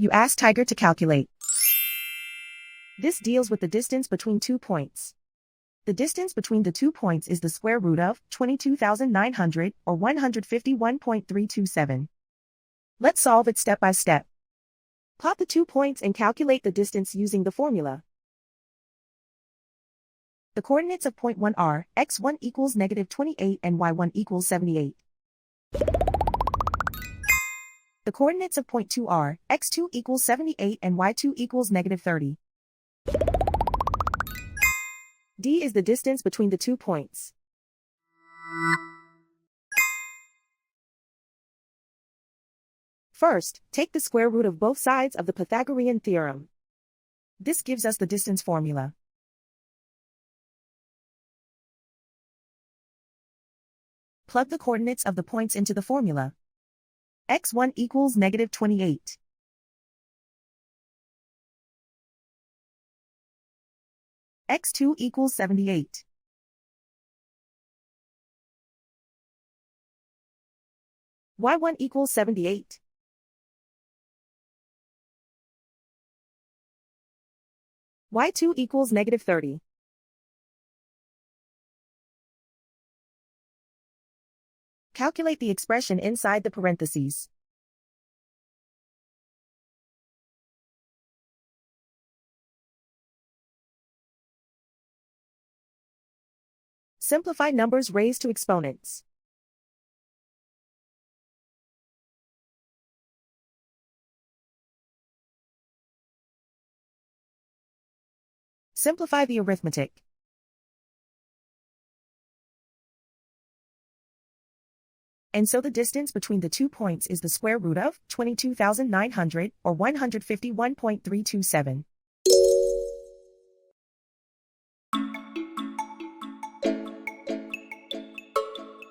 You ask Tiger to calculate. This deals with the distance between 2 points. The distance between the 2 points is the square root of 22,900 or 151.327. Let's solve it step by step. Plot the 2 points and calculate the distance using the formula. The coordinates of point 1 are x1 equals -28 and y1 equals 78. The coordinates of point 2 are x2 equals 78 and y2 equals -30. D is the distance between the 2 points. First, take the square root of both sides of the Pythagorean theorem. This gives us the distance formula. Plug the coordinates of the points into the formula. x1 equals -28. x2 equals 78. y1 equals 78. y2 equals -30. Calculate the expression inside the parentheses. Simplify numbers raised to exponents. Simplify the arithmetic. And so the distance between the 2 points is the square root of 22,900 or 151.327.